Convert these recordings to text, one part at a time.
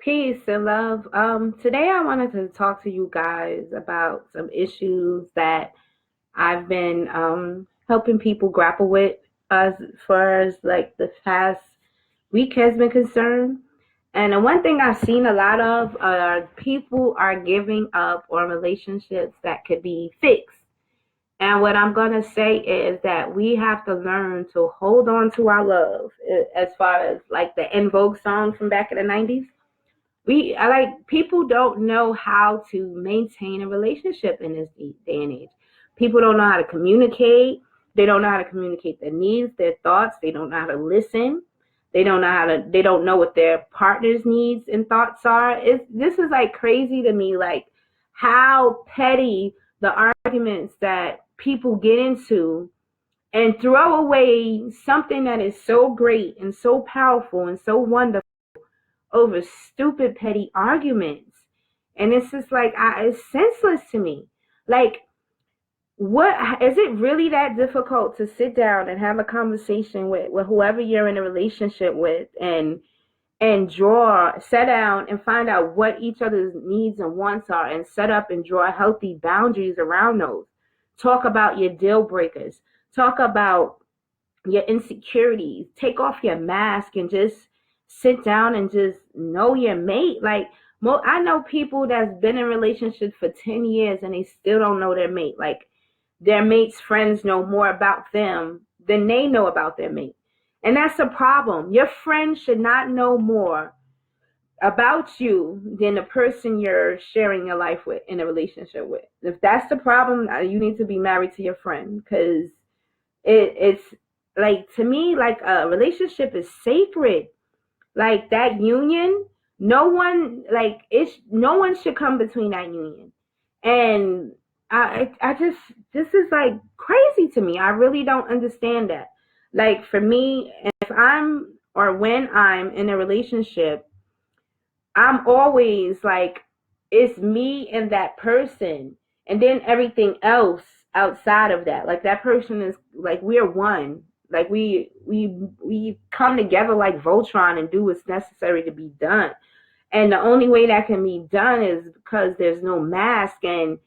Peace and love. Today I wanted to talk to you guys about some issues that I've been helping people grapple with as far as like the past week has been concerned. And the one thing I've seen a lot of are people are giving up on relationships that could be fixed. And what I'm going to say is that we have to learn to hold on to our love as far as like the En Vogue song from back in the 90s. I like people don't know how to maintain a relationship in this day and age. People don't know how to communicate. They don't know how to communicate their needs, their thoughts. They don't know how to listen. They don't know what their partner's needs and thoughts are. This is like crazy to me, like how petty the arguments that people get into and throw away something that is so great and so powerful and so wonderful over stupid petty arguments. And it's just like it's senseless to me. Like, what is it really that difficult to sit down and have a conversation with whoever you're in a relationship with and sit down and find out what each other's needs and wants are and set up and draw healthy boundaries around those. Talk about your deal breakers. Talk about your insecurities. Take off your mask and just sit down and just know your mate. Like, I know people that's been in relationships for 10 years and they still don't know their mate. Like, their mate's friends know more about them than they know about their mate. And that's a problem. Your friend should not know more about you than the person you're sharing your life with in a relationship with. If that's the problem, you need to be married to your friend, because it's like, to me, like, a relationship is sacred. Like, that union, no one should come between that union. And I just, this is like crazy to me. I really don't understand that. Like, for me, if I'm or when I'm in a relationship, I'm always like, it's me and that person, and then everything else outside of that. Like, that person is like, we're one. Like, we come together like Voltron and do what's necessary to be done. And the only way that can be done is because there's no mask, and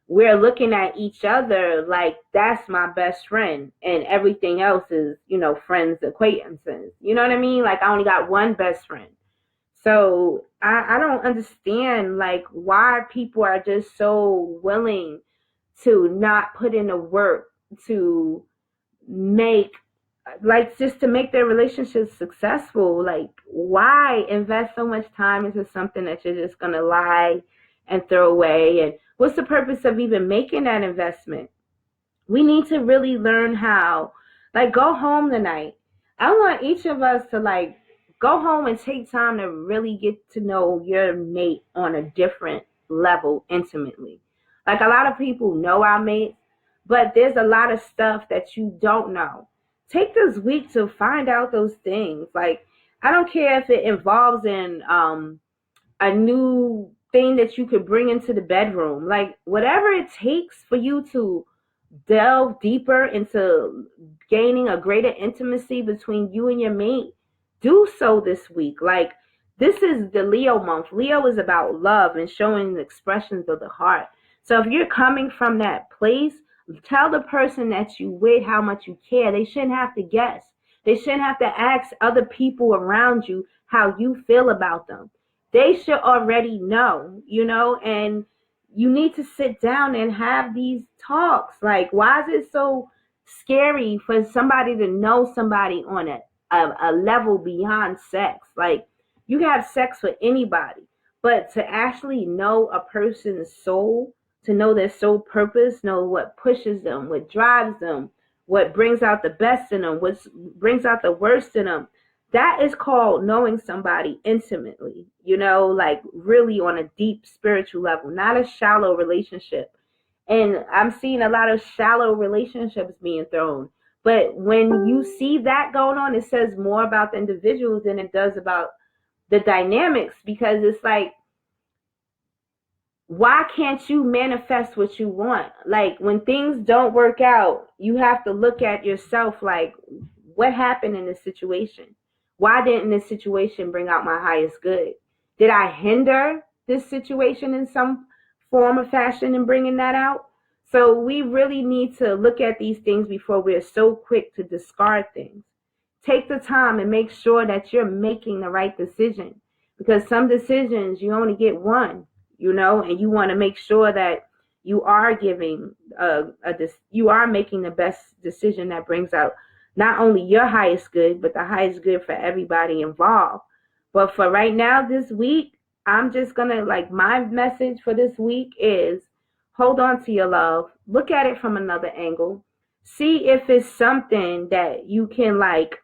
we're looking at each other like that's my best friend, and everything else is, friends, acquaintances. You know what I mean? Like, I only got one best friend. So I don't understand, like, why people are just so willing to not put in the work to make, like, just to make their relationships successful. Like, why invest so much time into something that you're just gonna lie and throw away? And what's the purpose of even making that investment? We need to really learn how, like, go home tonight. I want each of us to, like, go home and take time to really get to know your mate on a different level intimately. Like, a lot of people know our mates, but there's a lot of stuff that you don't know. Take this week to find out those things. Like, I don't care if it involves in a new thing that you could bring into the bedroom. Like, whatever it takes for you to delve deeper into gaining a greater intimacy between you and your mate, do so this week. Like, this is the Leo month. Leo is about love and showing the expressions of the heart. So if you're coming from that place, tell the person that you with how much you care. They shouldn't have to guess. They shouldn't have to ask other people around you how you feel about them. They should already know, and you need to sit down and have these talks. Like, why is it so scary for somebody to know somebody on a level beyond sex? Like, you can have sex with anybody, but to actually know a person's soul, to know their soul purpose, know what pushes them, what drives them, what brings out the best in them, what brings out the worst in them, that is called knowing somebody intimately, like really on a deep spiritual level, not a shallow relationship. And I'm seeing a lot of shallow relationships being thrown. But when you see that going on, it says more about the individuals than it does about the dynamics, because it's like, why can't you manifest what you want? Like, when things don't work out, you have to look at yourself like, what happened in this situation? Why didn't this situation bring out my highest good? Did I hinder this situation in some form or fashion in bringing that out? So we really need to look at these things before we're so quick to discard things. Take the time and make sure that you're making the right decision, because some decisions you only get one, and you want to make sure that you are giving you are making the best decision that brings out not only your highest good, but the highest good for everybody involved. But for right now, this week, I'm just gonna, like, my message for this week is hold on to your love. Look at it from another angle. See if it's something that you can, like,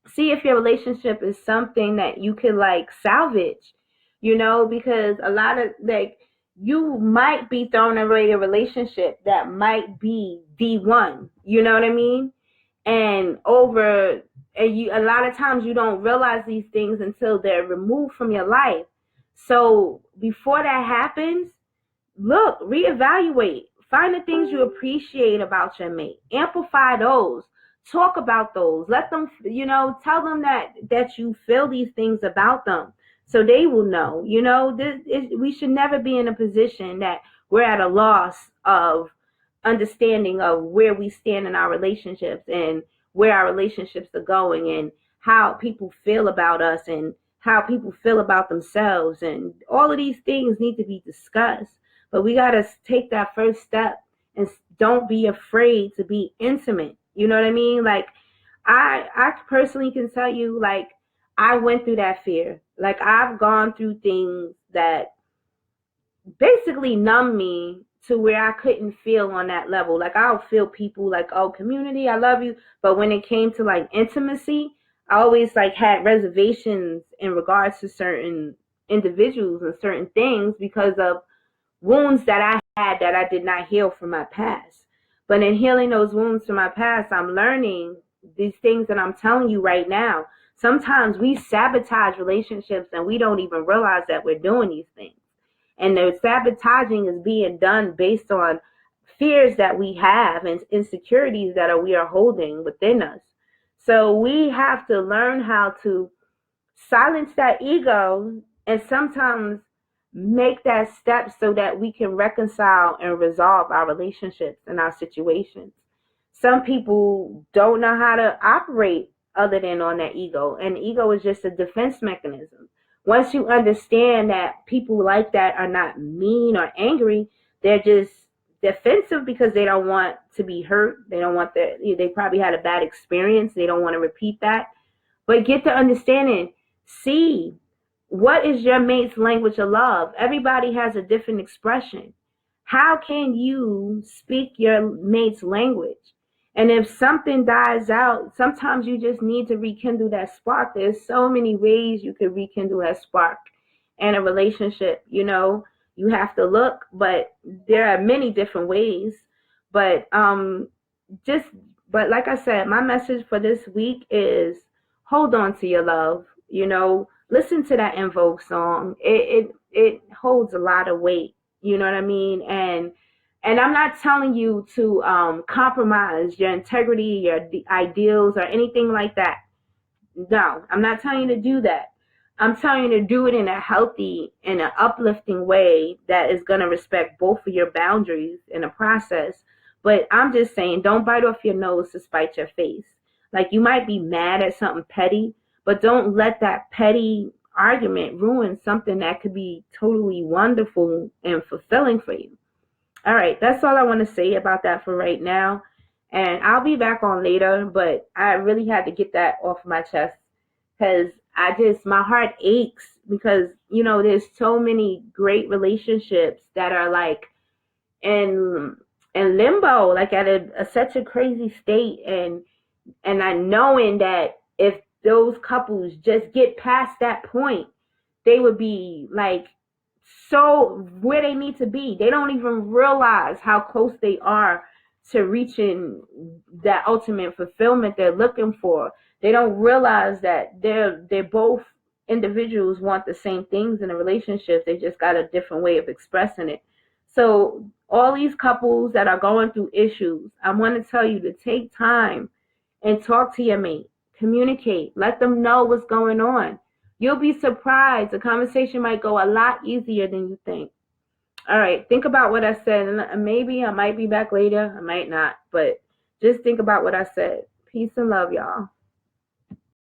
see if your relationship is something that you can, like, salvage, because a lot of, like, you might be throwing away a relationship that might be the one, you know what I mean? And a lot of times you don't realize these things until they're removed from your life. So before that happens, look, reevaluate, find the things you appreciate about your mate, amplify those, talk about those, let them, tell them that you feel these things about them, so they will know. We should never be in a position that we're at a loss of understanding of where we stand in our relationships and where our relationships are going and how people feel about us and how people feel about themselves, and all of these things need to be discussed. But we got to take that first step and don't be afraid to be intimate. You know what I mean? Like, I personally can tell you, like, I went through that fear. Like, I've gone through things that basically numb me to where I couldn't feel on that level. Like, I'll feel people like, oh, community, I love you. But when it came to, like, intimacy, I always, like, had reservations in regards to certain individuals and certain things because of wounds that I had that I did not heal from my past. But in healing those wounds from my past, I'm learning these things that I'm telling you right now. Sometimes we sabotage relationships and we don't even realize that we're doing these things. And the sabotaging is being done based on fears that we have and insecurities that we are holding within us. So we have to learn how to silence that ego and sometimes make that step so that we can reconcile and resolve our relationships and our situations. Some people don't know how to operate other than on that ego, and ego is just a defense mechanism. Once you understand that people like that are not mean or angry, they're just defensive because they don't want to be hurt. They don't want that. They probably had a bad experience. They don't want to repeat that. But get to understanding, see, what is your mate's language of love? Everybody has a different expression. How can you speak your mate's language? And if something dies out, sometimes you just need to rekindle that spark. There's so many ways you could rekindle that spark in a relationship. You have to look, but there are many different ways. But just but like I said, my message for this week is hold on to your love. Listen to that In Vogue song. It holds a lot of weight. You know what I mean? And I'm not telling you to compromise your integrity, your ideals, or anything like that. No, I'm not telling you to do that. I'm telling you to do it in a healthy, in an uplifting way that is going to respect both of your boundaries in the process. But I'm just saying, don't bite off your nose to spite your face. Like, you might be mad at something petty, but don't let that petty argument ruin something that could be totally wonderful and fulfilling for you. All right, that's all I want to say about that for right now. And I'll be back on later, but I really had to get that off my chest because my heart aches because, there's so many great relationships that are, like, in limbo, like at such a crazy state. And I knowing that if those couples just get past that point, they would be, like, so where they need to be. They don't even realize how close they are to reaching that ultimate fulfillment they're looking for. They don't realize that they're both individuals want the same things in a relationship. They just got a different way of expressing it. So all these couples that are going through issues, I want to tell you to take time and talk to your mate. Communicate. Let them know what's going on. You'll be surprised. The conversation might go a lot easier than you think. All right, think about what I said, and maybe I might be back later. I might not, but just think about what I said. Peace and love, y'all.